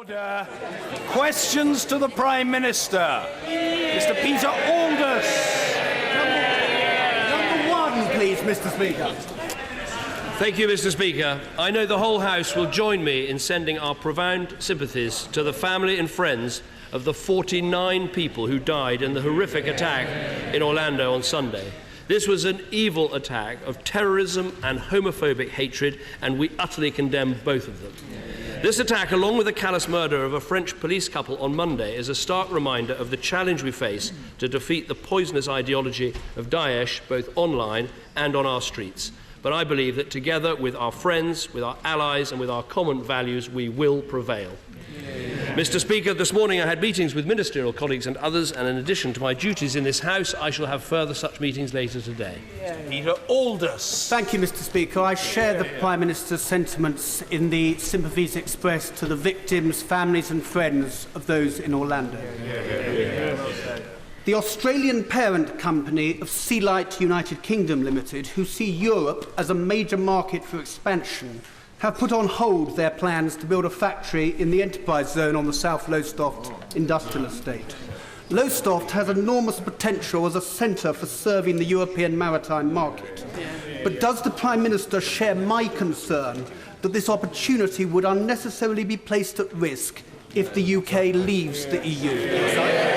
Order. Questions to the Prime Minister. Mr. Peter Aldous. Number one, please, Mr. Speaker. Thank you, Mr. Speaker. I know the whole House will join me in sending our profound sympathies to the family and friends of the 49 people who died in the horrific attack in Orlando on Sunday. This was an evil attack of terrorism and homophobic hatred, and we utterly condemn both of them. This attack, along with the callous murder of a French police couple on Monday, is a stark reminder of the challenge we face to defeat the poisonous ideology of Daesh, both online and on our streets. But I believe that together with our friends, with our allies and with our common values, we will prevail. Mr. Speaker, this morning I had meetings with ministerial colleagues and others, and in addition to my duties in this House, I shall have further such meetings later today. Peter Aldous. Thank you, Mr. Speaker. I share the Prime Minister's sentiments in the sympathies expressed to the victims, families and friends of those in Orlando. The Australian parent company of Sealight United Kingdom Limited, who see Europe as a major market for expansion, have put on hold their plans to build a factory in the enterprise zone on the South Lowestoft industrial estate. Lowestoft has enormous potential as a centre for serving the European maritime market. But does the Prime Minister share my concern that this opportunity would unnecessarily be placed at risk if the UK leaves the EU?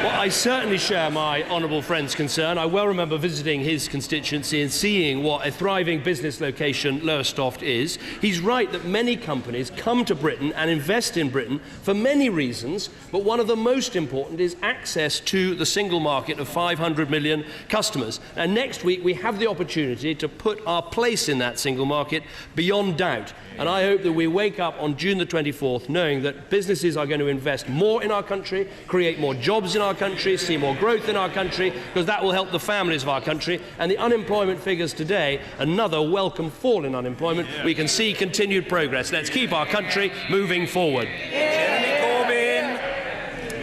Well, I certainly share my honourable friend's concern. I well remember visiting his constituency and seeing what a thriving business location Lowestoft is. He's right that many companies come to Britain and invest in Britain for many reasons, but one of the most important is access to the single market of 500 million customers. And next week we have the opportunity to put our place in that single market beyond doubt. And I hope that we wake up on June the 24th knowing that businesses are going to invest more in our country, create more jobs in our country, see more growth in our country, because that will help the families of our country. And the unemployment figures today, another welcome fall in unemployment. We can see continued progress. Let's keep our country moving forward. Corbyn.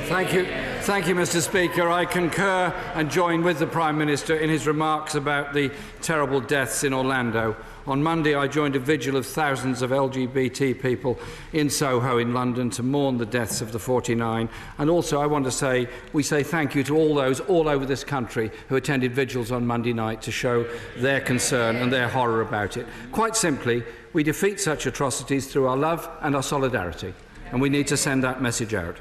Thank you, Mr. Speaker. I concur and join with the Prime Minister in his remarks about the terrible deaths in Orlando. On Monday, I joined a vigil of thousands of LGBT people in Soho in London to mourn the deaths of the 49. And also, I want to say, we say thank you to all those all over this country who attended vigils on Monday night to show their concern and their horror about it. Quite simply, we defeat such atrocities through our love and our solidarity, and we need to send that message out.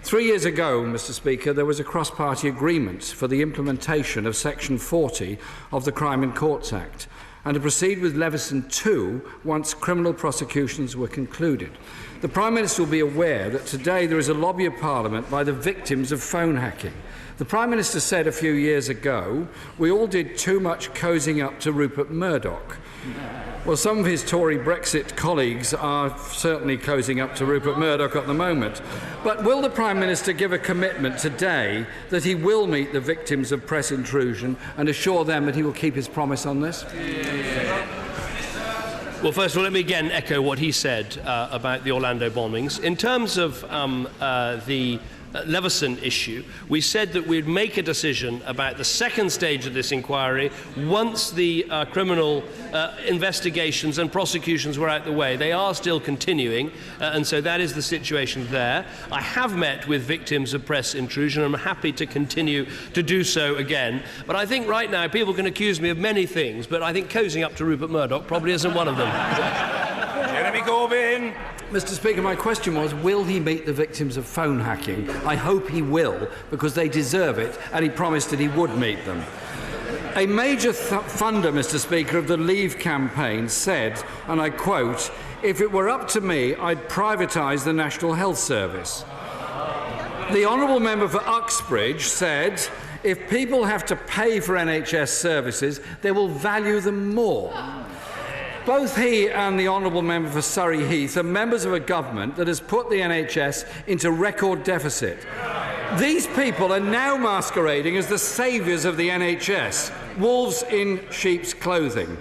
3 years ago, Mr. Speaker, there was a cross-party agreement for the implementation of Section 40 of the Crime in Courts Act, and to proceed with Leveson 2 once criminal prosecutions were concluded. The Prime Minister will be aware that today there is a lobby of Parliament by the victims of phone hacking. The Prime Minister said a few years ago, we all did too much cosing up to Rupert Murdoch. Well, some of his Tory Brexit colleagues are certainly cosing up to Rupert Murdoch at the moment. But will the Prime Minister give a commitment today that he will meet the victims of press intrusion and assure them that he will keep his promise on this? Well, first of all, let me again echo what he said about the Orlando bombings. In terms of the Leveson issue, we said that we'd make a decision about the second stage of this inquiry once the criminal investigations and prosecutions were out the way. They are still continuing, and so that is the situation there. I have met with victims of press intrusion, and I'm happy to continue to do so again. But I think right now people can accuse me of many things, but I think cosing up to Rupert Murdoch probably isn't one of them. Jeremy Corbyn. Mr. Speaker, my question was, will he meet the victims of phone hacking? I hope he will, because they deserve it, and he promised that he would meet them. A major funder, Mr. Speaker, of the Leave campaign said, and I quote, "If it were up to me, I'd privatise the National Health Service." The honourable member for Uxbridge said, if people have to pay for NHS services, they will value them more. Both he and the honourable member for Surrey Heath are members of a government that has put the NHS into record deficit. These people are now masquerading as the saviours of the NHS, wolves in sheep's clothing.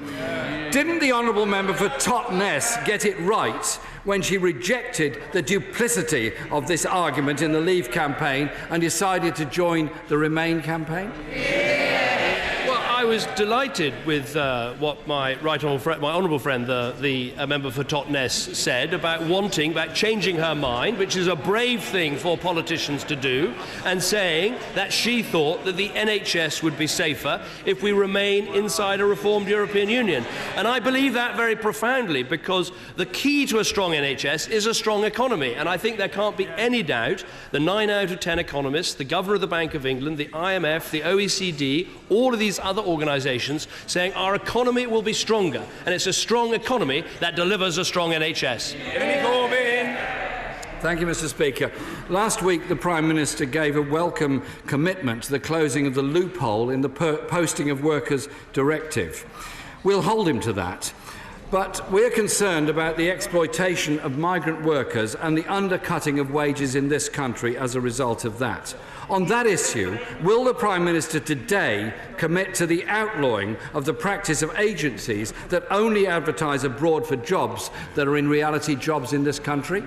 Didn't the honourable member for Totnes get it right when she rejected the duplicity of this argument in the Leave campaign and decided to join the Remain campaign? Well, I was delighted with what my honourable friend, the member for Totnes, said about changing her mind, which is a brave thing for politicians to do, and saying that she thought that the NHS would be safer if we remain inside a reformed European Union. And I believe that very profoundly, because the key to a strong NHS is a strong economy. And I think there can't be any doubt the 9 out of 10 economists, the Governor of the Bank of England, the IMF, the OECD, all of these other organisations saying our economy will be stronger. And it's a strong economy that delivers a strong NHS. Thank you, Mr. Speaker. Last week, the Prime Minister gave a welcome commitment to the closing of the loophole in the Posting of Workers Directive. We'll hold him to that. But we're concerned about the exploitation of migrant workers and the undercutting of wages in this country as a result of that. On that issue, will the Prime Minister today commit to the outlawing of the practice of agencies that only advertise abroad for jobs that are in reality jobs in this country?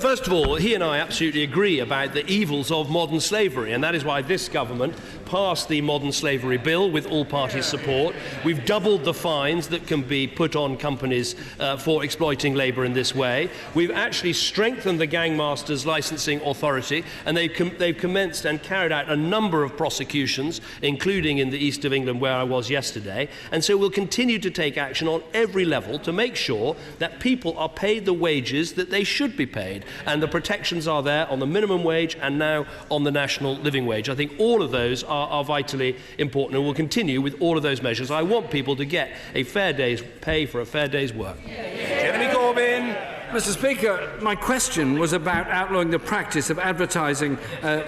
First of all, he and I absolutely agree about the evils of modern slavery, and that is why this government passed the modern slavery bill with all party support. We've doubled the fines that can be put on companies for exploiting labour in this way. We've actually strengthened the Gangmasters Licensing Authority, and they've commenced and carried out a number of prosecutions, including in the east of England where I was yesterday. And so we'll continue to take action on every level to make sure that people are paid the wages that they should be paid. And the protections are there on the minimum wage and now on the national living wage. I think all of those are vitally important, and we'll continue with all of those measures. I want people to get a fair day's pay for a fair day's work. Jeremy Corbyn. Mr. Speaker, my question was about outlawing the practice of advertising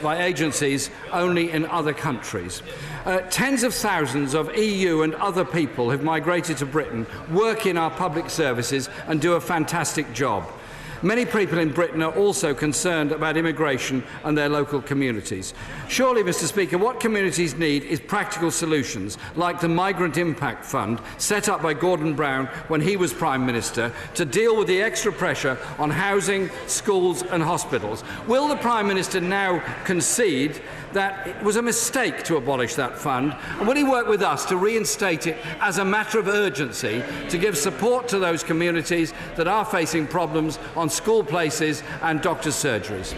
by agencies only in other countries. Tens of thousands of EU and other people have migrated to Britain, work in our public services and do a fantastic job. Many people in Britain are also concerned about immigration and their local communities. Surely, Mr. Speaker, what communities need is practical solutions, like the Migrant Impact Fund set up by Gordon Brown when he was Prime Minister to deal with the extra pressure on housing, schools and hospitals. Will the Prime Minister now concede that it was a mistake to abolish that fund, and will he work with us to reinstate it as a matter of urgency to give support to those communities that are facing problems on school places and doctors' surgeries?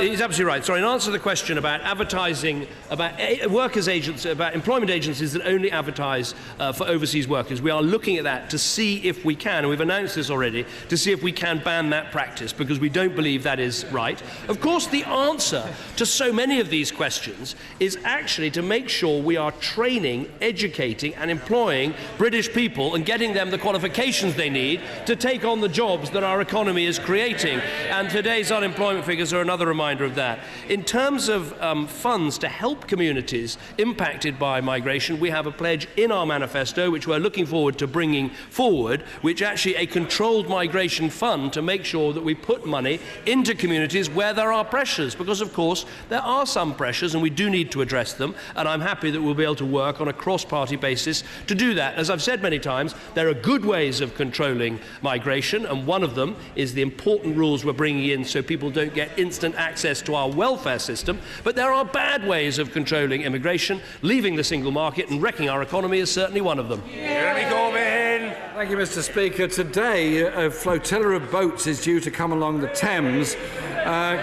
He's absolutely right. Sorry, in answer to the question about advertising, about workers' agents, about employment agencies that only advertise for overseas workers, we are looking at that to see if we can, and we've announced this already, to see if we can ban that practice, because we don't believe that is right. Of course, the answer to so many of these questions is actually to make sure we are training, educating and employing British people and getting them the qualifications they need to take on the jobs that our economy is creating. And today's unemployment figures are another reminder of that. In terms of funds to help communities impacted by migration, we have a pledge in our manifesto, which we're looking forward to bringing forward, which actually a controlled migration fund to make sure that we put money into communities where there are pressures, because of course there are some pressures and we do need to address them, and I'm happy that we'll be able to work on a cross-party basis to do that. As I've said many times, there are good ways of controlling migration, and one of them is the important rules we're bringing in so people don't get instant access to our welfare system, but there are bad ways of controlling immigration. Leaving the single market and wrecking our economy is certainly one of them. Jeremy Corbyn. Thank you, Mr. Speaker. Today, a flotilla of boats is due to come along the Thames,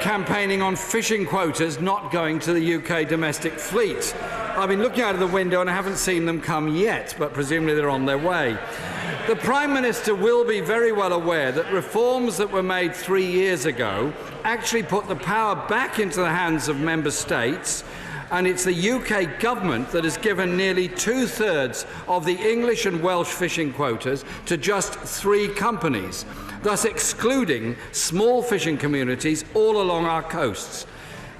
campaigning on fishing quotas not going to the UK domestic fleet. I've been looking out of the window and I haven't seen them come yet, but presumably they're on their way. The Prime Minister will be very well aware that reforms that were made 3 years ago actually put the power back into the hands of member states, and it's the UK government that has given nearly 2/3 of the English and Welsh fishing quotas to just 3 companies, thus excluding small fishing communities all along our coasts.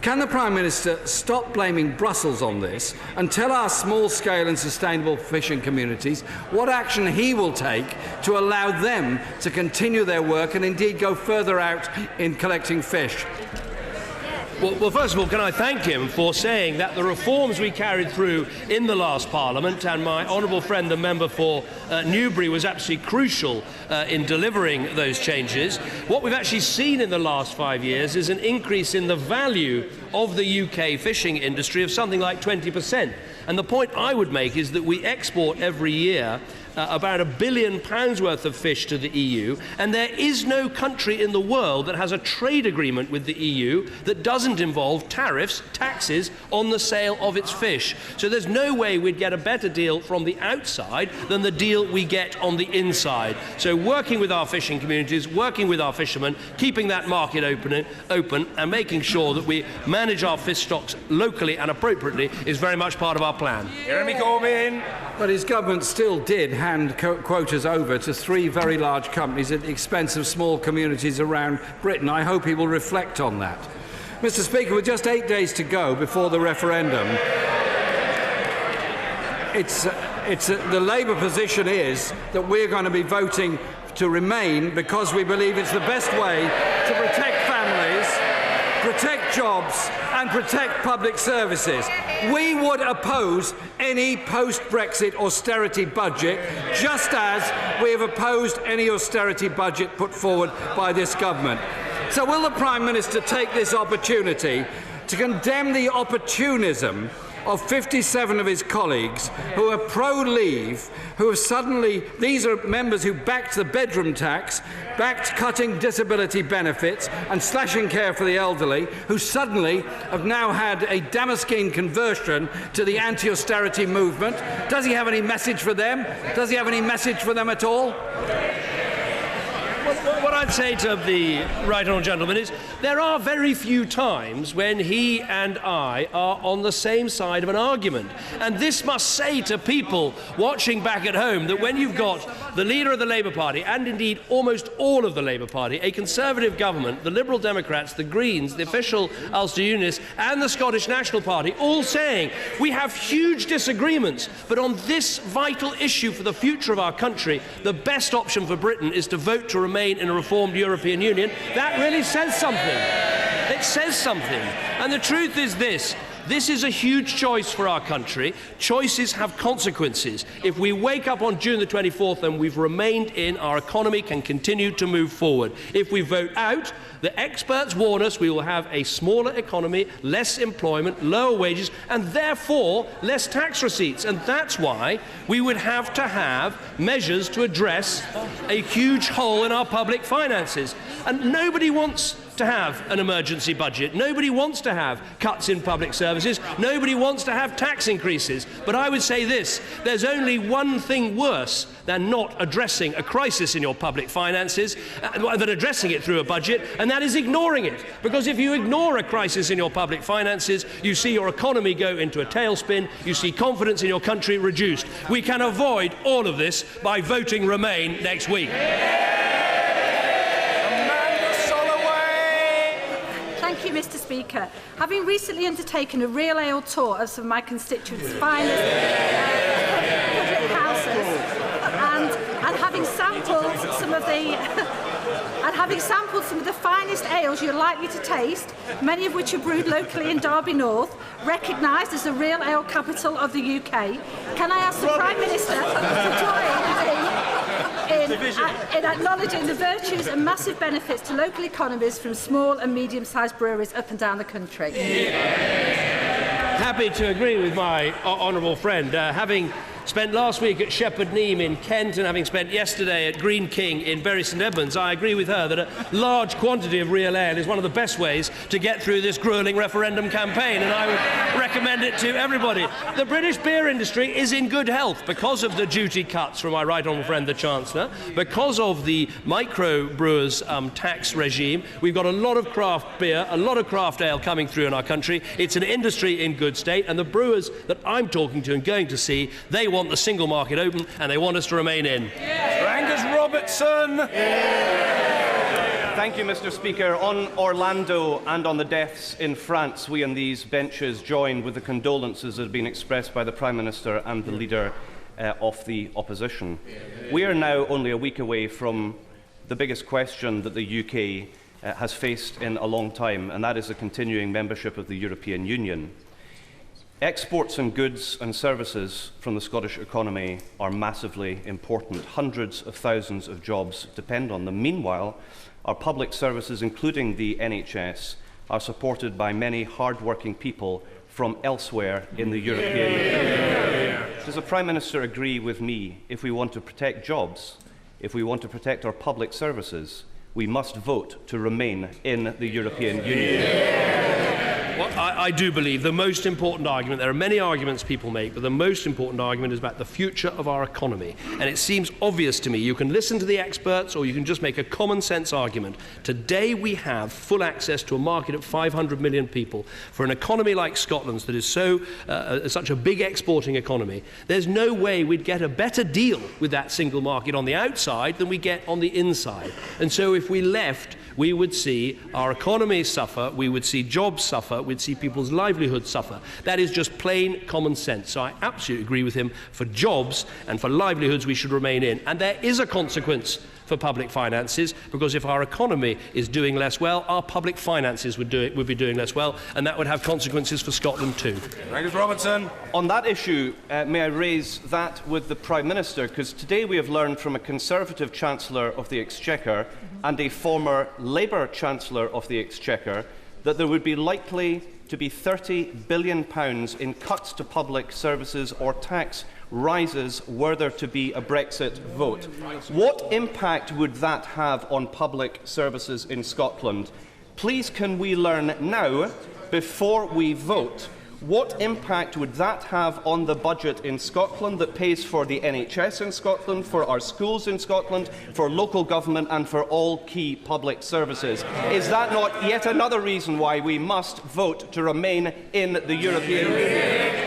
Can the Prime Minister stop blaming Brussels on this and tell our small-scale and sustainable fishing communities what action he will take to allow them to continue their work and indeed go further out in collecting fish? Well, first of all, can I thank him for saying that the reforms we carried through in the last Parliament, and my honourable friend, the member for Newbury, was absolutely crucial in delivering those changes. What we've actually seen in the last 5 years is an increase in the value of the UK fishing industry of something like 20%. And the point I would make is that we export every year about £1 billion worth of fish to the EU, and there is no country in the world that has a trade agreement with the EU that doesn't involve tariffs, taxes on the sale of its fish. So there's no way we'd get a better deal from the outside than the deal we get on the inside. So working with our fishing communities, working with our fishermen, keeping that market open and making sure that we manage our fish stocks locally and appropriately is very much part of our plan. Jeremy Corbyn. But his government still did hand quotas over to 3 very large companies at the expense of small communities around Britain. I hope he will reflect on that. Mr. Speaker, with just 8 days to go before the referendum, the Labour position is that we're going to be voting to remain because we believe it's the best way to protect families, protect jobs and protect public services. We would oppose any post-Brexit austerity budget, just as we have opposed any austerity budget put forward by this government. So will the Prime Minister take this opportunity to condemn the opportunism of 57 of his colleagues who are pro-leave, who have suddenly, these are members who backed the bedroom tax, backed cutting disability benefits and slashing care for the elderly, who suddenly have now had a Damascene conversion to the anti-austerity movement. Does he have any message for them? Does he have any message for them at all? What I'd say to the right honourable gentleman is there are very few times when he and I are on the same side of an argument. And this must say to people watching back at home that when you've got the leader of the Labour Party, and indeed almost all of the Labour Party, a Conservative government, the Liberal Democrats, the Greens, the official Ulster Unionists and the Scottish National Party all saying we have huge disagreements, but on this vital issue for the future of our country, the best option for Britain is to vote to remain in a reformed European Union, that really says something. It says something. And the truth is this. This is a huge choice for our country. Choices have consequences. If we wake up on June the 24th and we've remained in, our economy can continue to move forward. If we vote out, the experts warn us we will have a smaller economy, less employment, lower wages, and therefore less tax receipts. And that's why we would have to have measures to address a huge hole in our public finances. And nobody wants to have an emergency budget. Nobody wants to have cuts in public services. Nobody wants to have tax increases. But I would say this, there's only one thing worse than not addressing a crisis in your public finances, than addressing it through a budget, and that is ignoring it. Because if you ignore a crisis in your public finances, you see your economy go into a tailspin, you see confidence in your country reduced. We can avoid all of this by voting Remain next week. Thank you, Mr. Speaker. Having recently undertaken a real ale tour of some of my constituents' finest public houses, and having sampled some of the finest ales you're likely to taste, many of which are brewed locally in Derby North, recognised as the real ale capital of the UK, can I ask the Prime Minister to join in acknowledging the virtues and massive benefits to local economies from small and medium-sized breweries up and down the country? Happy to agree with my honourable friend. Having spent last week at Shepherd Neame in Kent and having spent yesterday at Green King in Bury St Edmunds, I agree with her that a large quantity of real ale is one of the best ways to get through this gruelling referendum campaign, and I would recommend it to everybody. The British beer industry is in good health because of the duty cuts from my right honourable friend the Chancellor, because of the micro brewers tax regime. We've got a lot of craft beer, a lot of craft ale coming through in our country. It's an industry in good state, and the brewers that I'm talking to and going to see, they want the single market open and they want us to remain in. Angus Robertson. Thank you, Mr. Speaker. On Orlando and on the deaths in France, we on these benches join with the condolences that have been expressed by the Prime Minister and the Leader of the Opposition. We are now only a week away from the biggest question that the UK has faced in a long time, and that is the continuing membership of the European Union. Exports and goods and services from the Scottish economy are massively important. Hundreds of thousands of jobs depend on them. Meanwhile, our public services, including the NHS, are supported by many hard-working people from elsewhere in the European Union. Does the Prime Minister agree with me? If we want to protect jobs, if we want to protect our public services, we must vote to remain in the European Union. Well, I do believe the most important argument, there are many arguments people make, but the most important argument is about the future of our economy. And it seems obvious to me, you can listen to the experts or you can just make a common sense argument. Today we have full access to a market of 500 million people. For an economy like Scotland's that is such a big exporting economy, there's no way we'd get a better deal with that single market on the outside than we get on the inside. And so if we left, we would see our economy suffer, we would see jobs suffer, we'd see people's livelihoods suffer. That is just plain common sense. So I absolutely agree with him. For jobs and for livelihoods, we should remain in. And there is a consequence for public finances, because if our economy is doing less well, our public finances would be doing less well, and that would have consequences for Scotland too. Angus Robertson. On that issue, may I raise that with the Prime Minister, because today we have learned from a Conservative Chancellor of the Exchequer and a former Labour Chancellor of the Exchequer that there would be likely to be £30 billion in cuts to public services or tax rises were there to be a Brexit vote. What impact would that have on public services in Scotland? Please, can we learn now, before we vote, what impact would that have on the budget in Scotland that pays for the NHS in Scotland, for our schools in Scotland, for local government and for all key public services? Is that not yet another reason why we must vote to remain in the European Union?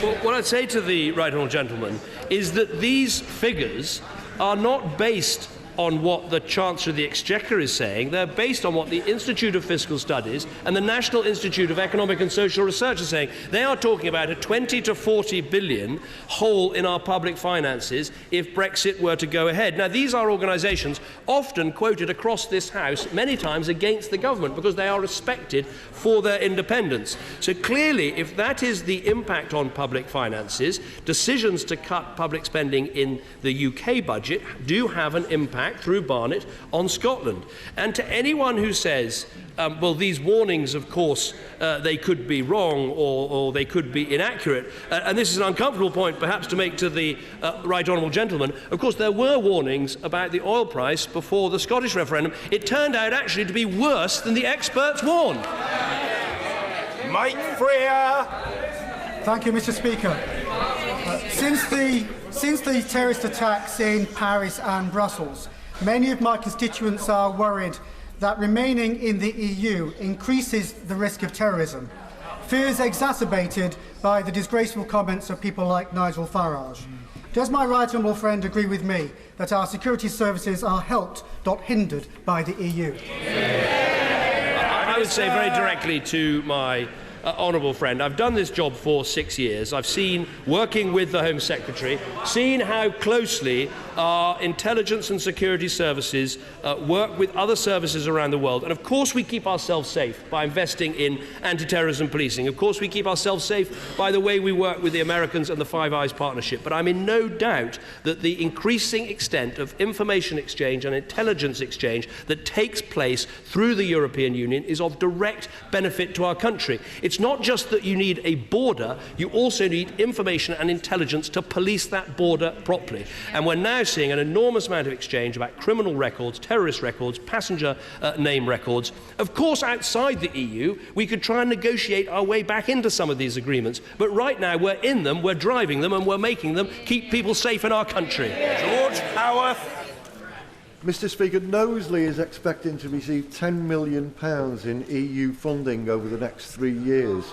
Well, what I'd say to the right honourable gentleman is that these figures are not based on what the Chancellor of the Exchequer is saying. They're based on what the Institute of Fiscal Studies and the National Institute of Economic and Social Research are saying. They are talking about a 20 to 40 billion hole in our public finances if Brexit were to go ahead. Now, these are organisations often quoted across this House many times against the government because they are respected for their independence. So clearly, if that is the impact on public finances, decisions to cut public spending in the UK budget do have an impact through Barnett on Scotland. And to anyone who says, well, these warnings, of course, they could be wrong or they could be inaccurate, and this is an uncomfortable point perhaps to make to the right honourable gentleman. Of course, there were warnings about the oil price before the Scottish referendum. It turned out actually to be worse than the experts warned. Mike Freer. Thank you, Mr. Speaker. Since the terrorist attacks in Paris and Brussels, many of my constituents are worried that remaining in the EU increases the risk of terrorism. Fears exacerbated by the disgraceful comments of people like Nigel Farage. Does my right honourable friend agree with me that our security services are helped, not hindered, by the EU? I would say very directly to my honourable friend, I've done this job for 6 years. I've seen, working with the Home Secretary, seen how closely our intelligence and security services work with other services around the world. And of course we keep ourselves safe by investing in anti-terrorism policing. Of course we keep ourselves safe by the way we work with the Americans and the Five Eyes Partnership. But I'm in no doubt that the increasing extent of information exchange and intelligence exchange that takes place through the European Union is of direct benefit to our country. It's not just that you need a border, you also need information and intelligence to police that border properly. And we're now seeing an enormous amount of exchange about criminal records, terrorist records, passenger name records. Of course, outside the EU, we could try and negotiate our way back into some of these agreements. But right now, we're in them, we're driving them, and we're making them keep people safe in our country. George Howarth. Mr. Speaker, Knowsley is expecting to receive £10 million in EU funding over the next 3 years.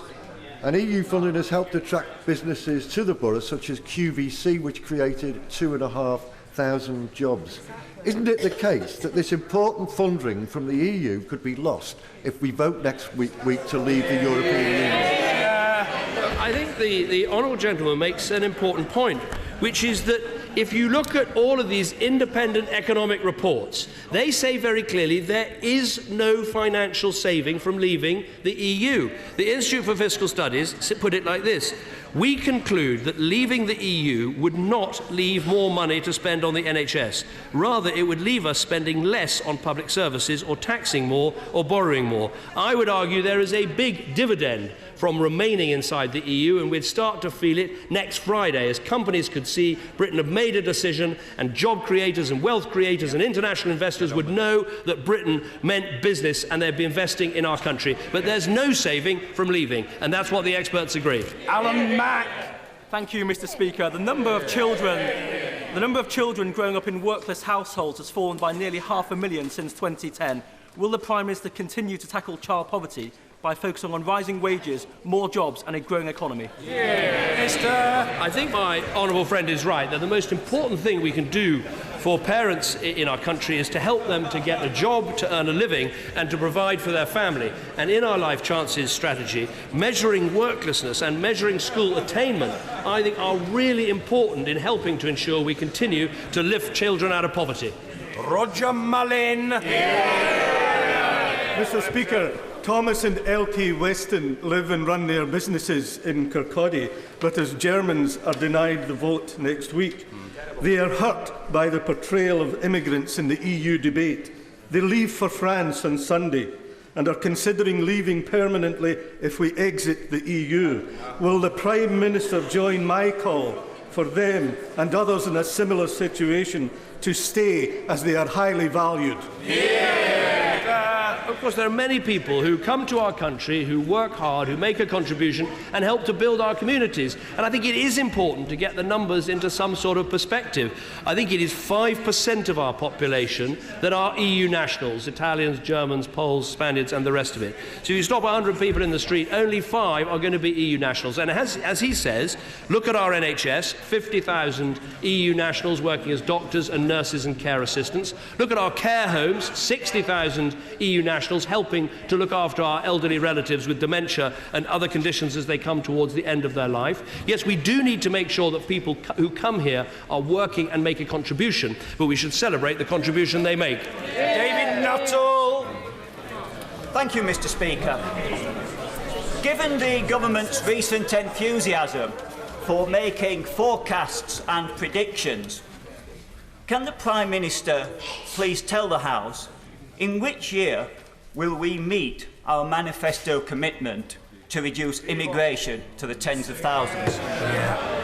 And EU funding has helped attract businesses to the borough, such as QVC, which created 2,500 jobs. Isn't it the case that this important funding from the EU could be lost if we vote next week to leave the European Union? I think the honourable gentleman makes an important point, which is that if you look at all of these independent economic reports, they say very clearly there is no financial saving from leaving the EU. The Institute for Fiscal Studies put it like this: we conclude that leaving the EU would not leave more money to spend on the NHS. Rather, it would leave us spending less on public services or taxing more or borrowing more. I would argue there is a big dividend from remaining inside the EU, and we'd start to feel it next Friday as companies could see Britain have made a decision, and job creators and wealth creators and international investors would know that Britain meant business and they'd be investing in our country. But there's no saving from leaving, and that's what the experts agree. Alan Mack. Thank you, Mr. Speaker. The number of children growing up in workless households has fallen by nearly 500,000 since 2010. Will the Prime Minister continue to tackle child poverty by focusing on rising wages, more jobs and a growing economy? I think my honourable friend is right that the most important thing we can do for parents in our country is to help them to get a job, to earn a living and to provide for their family. And in our Life Chances strategy, measuring worklessness and measuring school attainment, I think, are really important in helping to ensure we continue to lift children out of poverty. Roger Mullin. Mr. Speaker, Thomas and LT Weston live and run their businesses in Kirkcaldy, but as Germans are denied the vote next week. They are hurt by the portrayal of immigrants in the EU debate. They leave for France on Sunday and are considering leaving permanently if we exit the EU. Will the Prime Minister join my call for them and others in a similar situation to stay, as they are highly valued? Of course, there are many people who come to our country, who work hard, who make a contribution and help to build our communities. And I think it is important to get the numbers into some sort of perspective. I think it is 5% of our population that are EU nationals: Italians, Germans, Poles, Spaniards and the rest of it. So if you stop 100 people in the street, only 5 are going to be EU nationals. And as he says, look at our NHS, 50,000 EU nationals working as doctors and nurses and care assistants. Look at our care homes, 60,000 EU nationals helping to look after our elderly relatives with dementia and other conditions as they come towards the end of their life. Yes, we do need to make sure that people who come here are working and make a contribution, but we should celebrate the contribution they make. David Nuttall. Thank you, Mr. Speaker. Given the government's recent enthusiasm for making forecasts and predictions, can the Prime Minister please tell the House in which year will we meet our manifesto commitment to reduce immigration to the tens of thousands?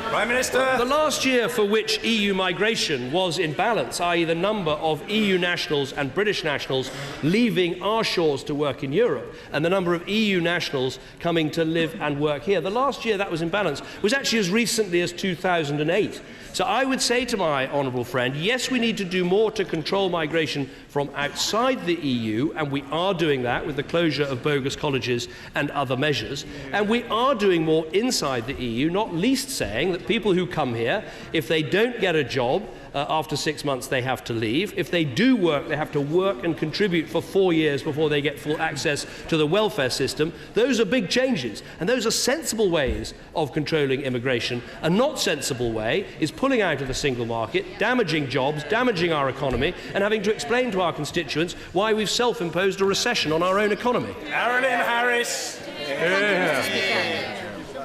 Prime Minister. The last year for which EU migration was in balance, i.e. the number of EU nationals and British nationals leaving our shores to work in Europe and the number of EU nationals coming to live and work here, the last year that was in balance was actually as recently as 2008. So I would say to my honourable friend, yes, we need to do more to control migration from outside the EU, and we are doing that with the closure of bogus colleges and other measures. And we are doing more inside the EU, not least saying that people who come here, if they don't get a job, after 6 months they have to leave. If they do work, they have to work and contribute for 4 years before they get full access to the welfare system. Those are big changes, and those are sensible ways of controlling immigration. A not sensible way is pulling out of the single market, damaging jobs, damaging our economy, and having to explain to our constituents why we've self-imposed a recession on our own economy. Carolyn Harris.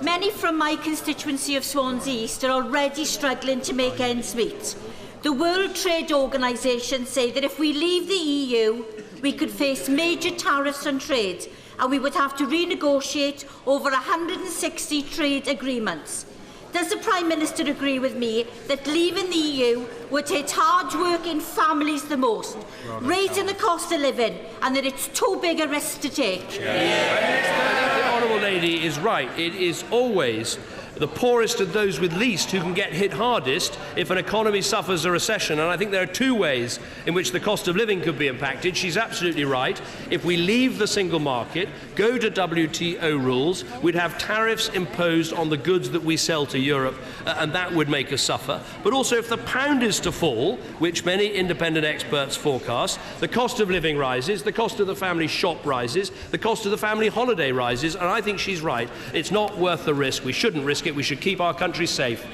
Many from my constituency of Swansea East are already struggling to make ends meet. The World Trade Organization say that if we leave the EU, we could face major tariffs on trade and we would have to renegotiate over 160 trade agreements. Does the Prime Minister agree with me that leaving the EU would hit hard-working families the most, raising the cost of living, and that it's too big a risk to take? The honourable lady is right. It is always the poorest and those with least who can get hit hardest if an economy suffers a recession. And I think there are two ways in which the cost of living could be impacted. She's absolutely right. If we leave the single market, go to WTO rules, we'd have tariffs imposed on the goods that we sell to Europe, and that would make us suffer. But also, if the pound is to fall, which many independent experts forecast, the cost of living rises, the cost of the family shop rises, the cost of the family holiday rises, and I think she's right. It's not worth the risk. We shouldn't risk it. We should keep our country safe.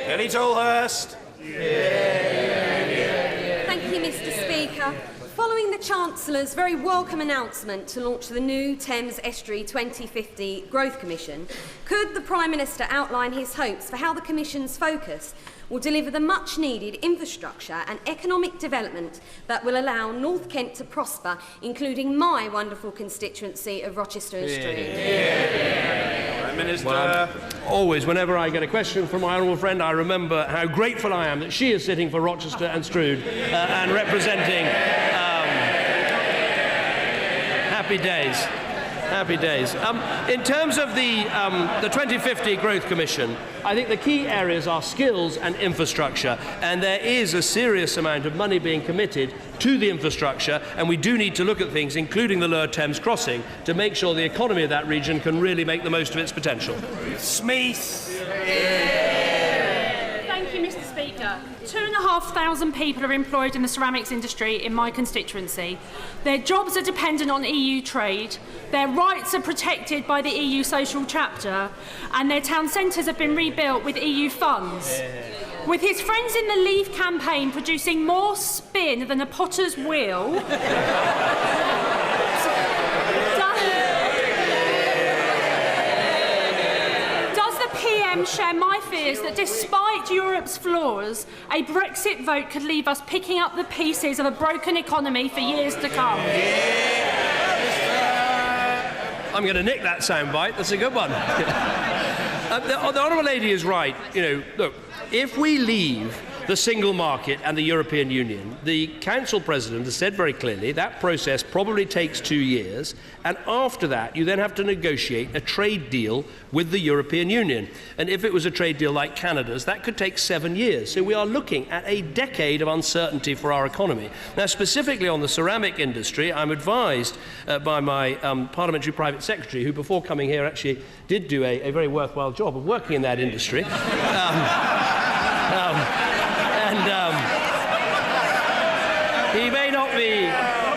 Ellie Tolhurst. Thank you, Mr. Speaker. Following the Chancellor's very welcome announcement to launch the new Thames Estuary 2050 Growth Commission, could the Prime Minister outline his hopes for how the Commission's focus will deliver the much-needed infrastructure and economic development that will allow North Kent to prosper, including my wonderful constituency of Rochester and Stroud? Prime Minister. Well, always, whenever I get a question from my honourable friend, I remember how grateful I am that she is sitting for Rochester and Stroud and representing happy days. Happy days. In terms of the 2050 Growth Commission, I think the key areas are skills and infrastructure, and there is a serious amount of money being committed to the infrastructure, and we do need to look at things, including the Lower Thames crossing, to make sure the economy of that region can really make the most of its potential. Smith. Thank you, Mr. Speaker. 2,500 people are employed in the ceramics industry in my constituency. Their jobs are dependent on EU trade, their rights are protected by the EU social chapter, and their town centres have been rebuilt with EU funds. With his friends in the Leave campaign producing more spin than a potter's wheel, PM share my fears that despite Europe's flaws, a Brexit vote could leave us picking up the pieces of a broken economy for years to come. I'm going to nick that soundbite. That's a good one. The Honourable Lady is right. Look, if we leave the single market and the European Union, the Council President has said very clearly that process probably takes 2 years, and after that you then have to negotiate a trade deal with the European Union. And if it was a trade deal like Canada's, that could take 7 years. So we are looking at a decade of uncertainty for our economy. Now, specifically on the ceramic industry, I'm advised by my parliamentary private secretary, who before coming here actually did do a very worthwhile job of working in that industry. He may not be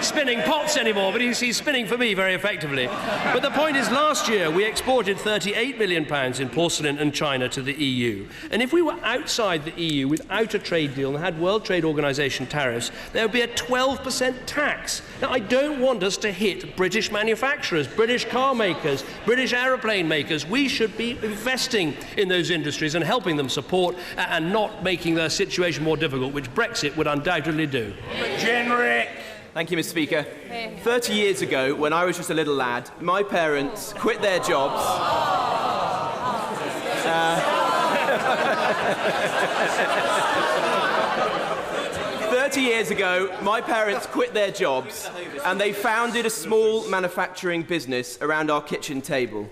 spinning pots anymore, but he's spinning for me very effectively. But the point is, last year we exported £38 million in porcelain and China to the EU. And if we were outside the EU without a trade deal and had World Trade Organization tariffs, there would be a 12% tax. Now, I don't want us to hit British manufacturers, British car makers, British aeroplane makers. We should be investing in those industries and helping them support and not making their situation more difficult, which Brexit would undoubtedly do. Generic. Thank you, Mr. Speaker. 30 years ago, when I was just a little lad, my parents quit their jobs. 30 years ago, my parents quit their jobs and they founded a small manufacturing business around our kitchen table.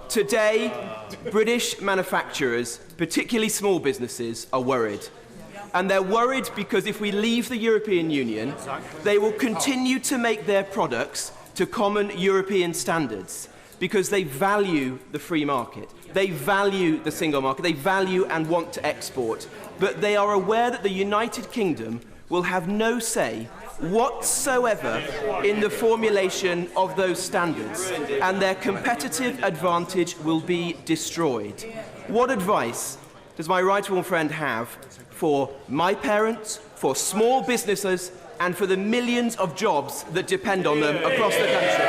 Today, British manufacturers, particularly small businesses, are worried. And they're worried because if we leave the European Union, they will continue to make their products to common European standards because they value the free market. They value the single market. They value and want to export. But they are aware that the United Kingdom will have no say whatsoever in the formulation of those standards, and their competitive advantage will be destroyed. What advice does my right honourable friend have for my parents, for small businesses, and for the millions of jobs that depend on them across the country?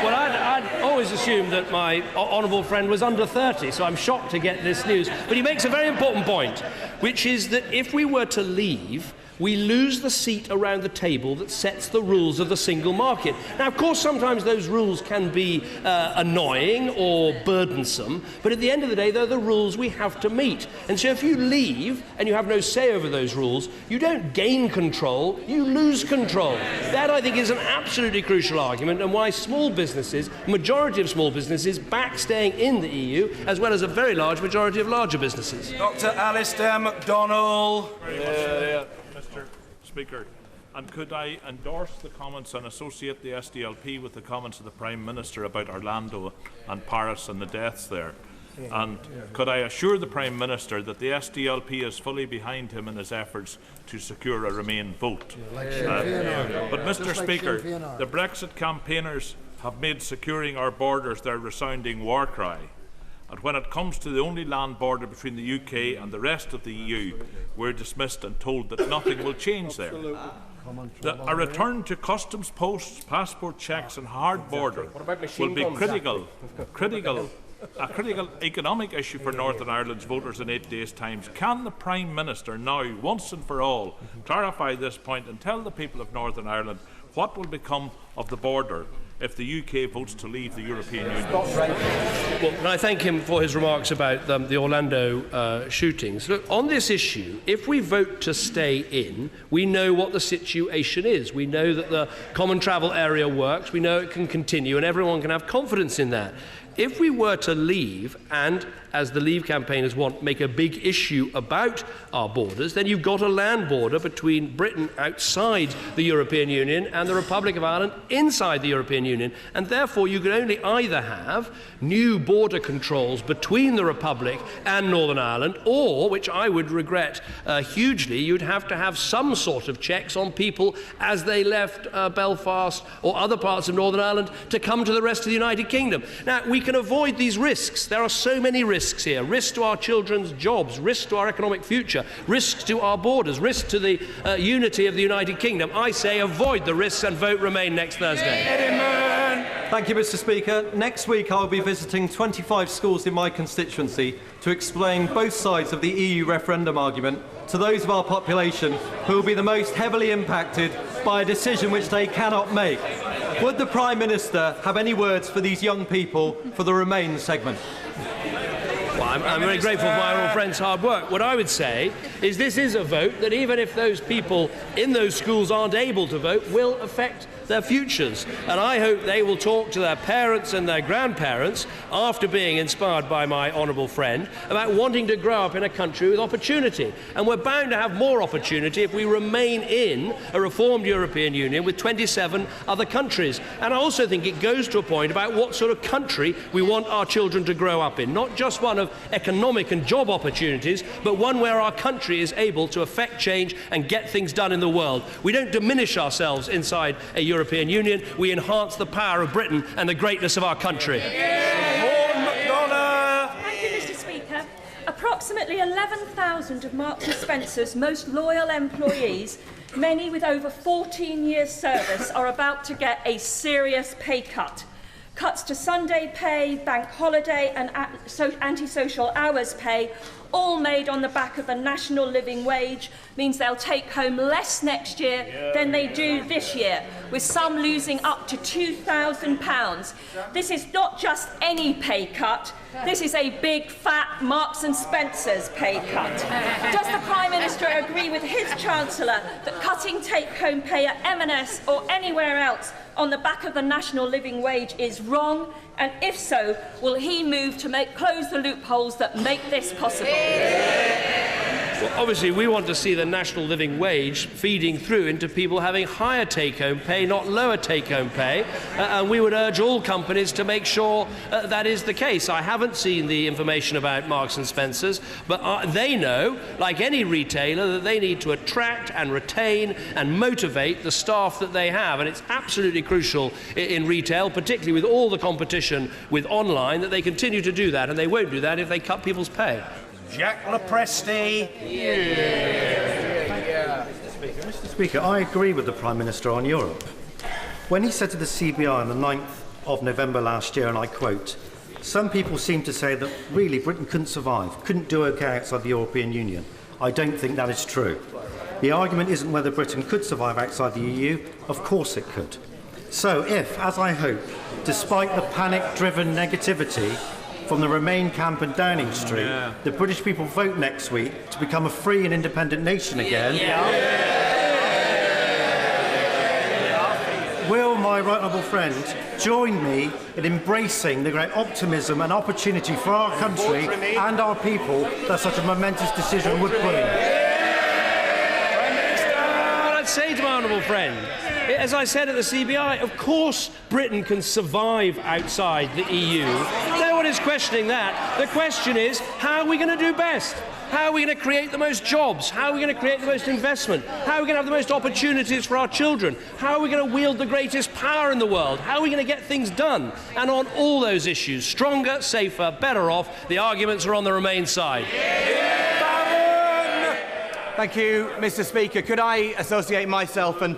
Well, I'd always assumed that my honourable friend was under 30, so I'm shocked to get this news. But he makes a very important point, which is that if we were to leave, we lose the seat around the table that sets the rules of the single market. Now, of course, sometimes those rules can be annoying or burdensome, but at the end of the day, they're the rules we have to meet. And so if you leave and you have no say over those rules, you don't gain control, you lose control. That, I think, is an absolutely crucial argument, and why small businesses, majority of small businesses, back staying in the EU, as well as a very large majority of larger businesses. Dr. Alistair MacDonald. Mr. Speaker, and could I endorse the comments and associate the SDLP with the comments of the Prime Minister about Orlando and Paris and the deaths there? And could I assure the Prime Minister that the SDLP is fully behind him in his efforts to secure a Remain vote? But, Mr. Speaker, the Brexit campaigners have made securing our borders their resounding war cry. And when it comes to the only land border between the UK and the rest of the EU, we're dismissed and told that nothing will change there. A return to customs posts, passport checks and hard border will be a critical economic issue for Northern Ireland's voters in 8 days' time. Can the Prime Minister now, once and for all, clarify this point and tell the people of Northern Ireland what will become of the border if the UK votes to leave the European Union? Well, can I thank him for his remarks about the Orlando shootings. Look, on this issue, if we vote to stay in, we know what the situation is. We know that the common travel area works, we know it can continue, and everyone can have confidence in that. If we were to leave and, as the Leave campaigners want, make a big issue about our borders, then you've got a land border between Britain outside the European Union and the Republic of Ireland inside the European Union. And therefore, you could only either have new border controls between the Republic and Northern Ireland, or, which I would regret hugely, you'd have to have some sort of checks on people as they left Belfast or other parts of Northern Ireland to come to the rest of the United Kingdom. Now, we can avoid these risks. There are so many risks here. Risks to our children's jobs, risks to our economic future, risks to our borders, risks to the unity of the United Kingdom. I say avoid the risks and vote Remain next Thursday. Thank you, Mr. Speaker. Next week I'll be visiting 25 schools in my constituency to explain both sides of the EU referendum argument to those of our population who will be the most heavily impacted by a decision which they cannot make. Would the Prime Minister have any words for these young people for the Remain segment? Well, I'm very grateful for my old friend's hard work. What I would say is this is a vote that, even if those people in those schools aren't able to vote, will affect their futures. And I hope they will talk to their parents and their grandparents, after being inspired by my honourable friend, about wanting to grow up in a country with opportunity. And we're bound to have more opportunity if we remain in a reformed European Union with 27 other countries. And I also think it goes to a point about what sort of country we want our children to grow up in. Not just one of economic and job opportunities, but one where our country is able to affect change and get things done in the world. We don't diminish ourselves inside a European Union, we enhance the power of Britain and the greatness of our country. Thank you, Mr. Speaker. Approximately 11,000 of Marks and Spencer's most loyal employees, many with over 14 years' service, are about to get a serious pay cut. Cuts to Sunday pay, bank holiday and anti-social hours pay, all made on the back of the national living wage, means they'll take home less next year than they do this year, with some losing up to £2,000. This is not just any pay cut, this is a big, fat Marks and Spencer's pay cut. Does the Prime Minister agree with his Chancellor that cutting take-home pay at M&S or anywhere else on the back of the national living wage is wrong? And if so, will he move to close the loopholes that make this possible? Well, obviously, we want to see the national living wage feeding through into people having higher take-home pay, not lower take-home pay. And we would urge all companies to make sure that is the case. I haven't seen the information about Marks and Spencer's, but they know, like any retailer, that they need to attract and retain and motivate the staff that they have. And it's absolutely crucial in retail, particularly with all the competition with online, that they continue to do that. And they won't do that if they cut people's pay. Jack Lepresti. Mr. Speaker, I agree with the Prime Minister on Europe. When he said to the CBI on the 9th of November last year, and I quote, "Some people seem to say that really Britain couldn't survive, couldn't do okay outside the European Union. I don't think that is true. The argument isn't whether Britain could survive outside the EU. Of course it could. So if, as I hope, despite the panic-driven negativity from the Remain camp and Downing Street, the British people vote next week to become a free and independent nation again, will my right honourable friend join me in embracing the great optimism and opportunity for our country and our people that such a momentous decision would bring? Well, I'd say to my honourable friend, as I said at the CBI, of course Britain can survive outside the EU. No one Nobody's questioning that. The question is, how are we going to do best? How are we going to create the most jobs? How are we going to create the most investment? How are we going to have the most opportunities for our children? How are we going to wield the greatest power in the world? How are we going to get things done? And on all those issues, stronger, safer, better off, the arguments are on the Remain side. Thank you, Mr. Speaker. Could I associate myself and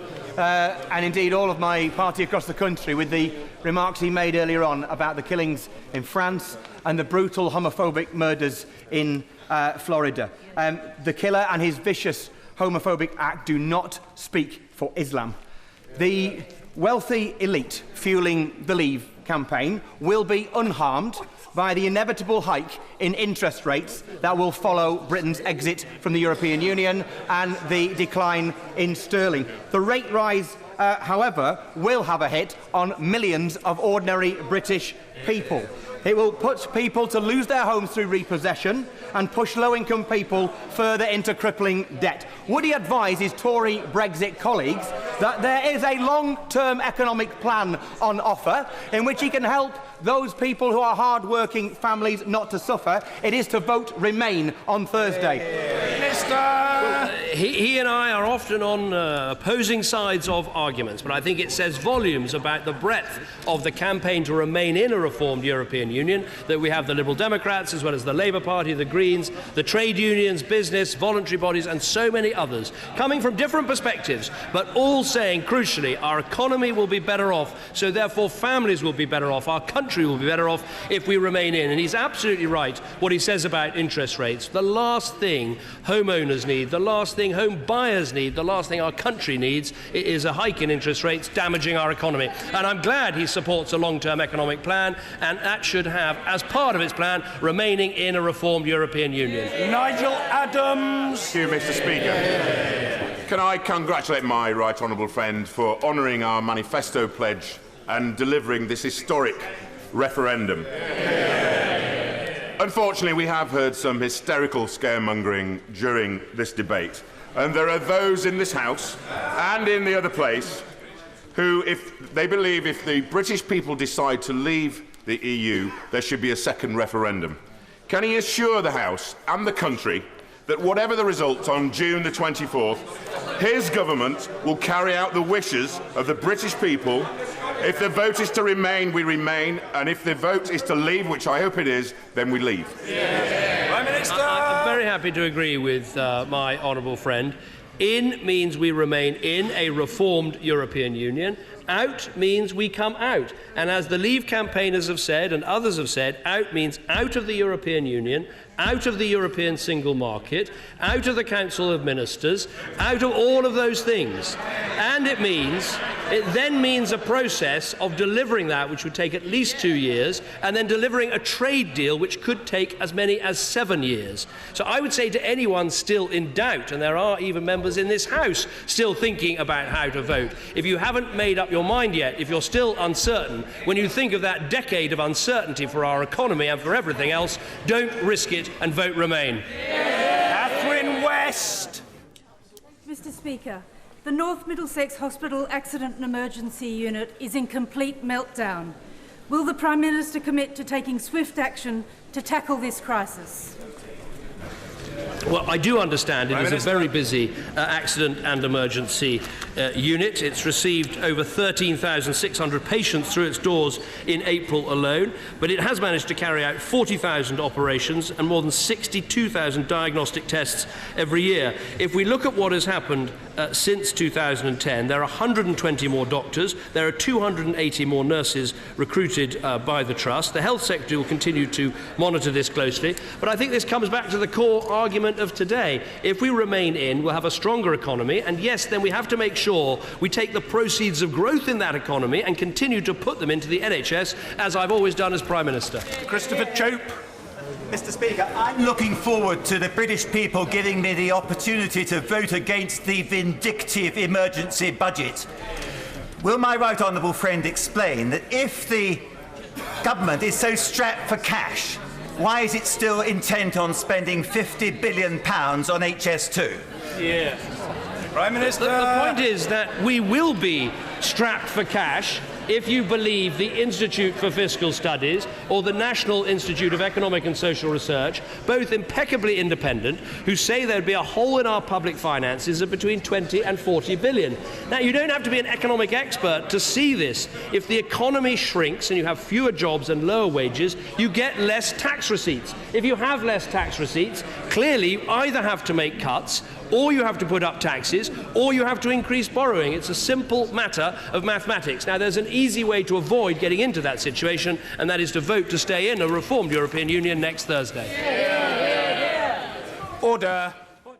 indeed all of my party across the country with the remarks he made earlier on about the killings in France and the brutal homophobic murders in Florida. The killer and his vicious homophobic act do not speak for Islam. The wealthy elite fueling the Leave campaign will be unharmed by the inevitable hike in interest rates that will follow Britain's exit from the European Union and the decline in sterling. The rate rise, however, will have a hit on millions of ordinary British people. It will put people to lose their homes through repossession and push low-income people further into crippling debt. Would he advise his Tory Brexit colleagues that there is a long-term economic plan on offer in which he can help those people who are hard-working families not to suffer? It is to vote Remain on Thursday. Minister! He and I are often on opposing sides of arguments, but I think it says volumes about the breadth of the campaign to remain in a reformed European Union, that we have the Liberal Democrats as well as the Labour Party, the Greens, the trade unions, business, voluntary bodies and so many others, coming from different perspectives, but all saying, crucially, our economy will be better off, so therefore families will be better off, our country will be better off if we remain in. And he's absolutely right what he says about interest rates. The last thing homeowners need, the last thing home buyers need, the last thing our country needs is a hike in interest rates damaging our economy. And I'm glad he supports a long-term economic plan, and that should have, as part of its plan, remaining in a reformed European Union. Nigel Adams. Thank you, Mr. Speaker. Can I congratulate my right honourable friend for honouring our manifesto pledge and delivering this historic referendum. Unfortunately, we have heard some hysterical scaremongering during this debate, and there are those in this House and in the other place who, if they believe if the British people decide to leave the EU, there should be a second referendum. Can he assure the House and the country that whatever the result on June the 24th, his government will carry out the wishes of the British people? If the vote is to remain, we remain, and if the vote is to leave, which I hope it is, then we leave. Prime Minister! I'm very happy to agree with my honourable friend. In means we remain in a reformed European Union. Out means we come out. And as the Leave campaigners have said, and others have said, out means out of the European Union, out of the European single market, out of the Council of Ministers, out of all of those things. And it then means a process of delivering that, which would take at least 2 years, and then delivering a trade deal which could take as many as 7 years. So I would say to anyone still in doubt, and there are even members in this House still thinking about how to vote, if you haven't made up your mind yet, if you're still uncertain, when you think of that decade of uncertainty for our economy and for everything else, don't risk it and vote Remain. Catherine West. Mr. Speaker, the North Middlesex Hospital Accident and Emergency Unit is in complete meltdown. Will the Prime Minister commit to taking swift action to tackle this crisis? Well, I do understand it is a very busy accident and emergency unit. It's received over 13,600 patients through its doors in April alone, but it has managed to carry out 40,000 operations and more than 62,000 diagnostic tests every year. If we look at what has happened since 2010, there are 120 more doctors, there are 280 more nurses recruited by the Trust. The Health Secretary will continue to monitor this closely, but I think this comes back to the core argument of today. If we remain in, we'll have a stronger economy, and yes, then we have to make sure we take the proceeds of growth in that economy and continue to put them into the NHS, as I've always done as Prime Minister. Christopher Chope. Mr. Speaker, I'm looking forward to the British people giving me the opportunity to vote against the vindictive emergency budget. Will my right honourable friend explain that if the government is so strapped for cash, why is it still intent on spending £50 billion on HS2? Prime Minister. The point is that we will be strapped for cash if you believe the Institute for Fiscal Studies or the National Institute of Economic and Social Research, both impeccably independent, who say there'd be a hole in our public finances of between 20 and 40 billion. Now, you don't have to be an economic expert to see this. If the economy shrinks and you have fewer jobs and lower wages, you get less tax receipts. If you have less tax receipts, clearly you either have to make cuts, or you have to put up taxes, or you have to increase borrowing. It's a simple matter of mathematics. Now, there's an easy way to avoid getting into that situation, and that is to vote to stay in a reformed European Union next Thursday. Order.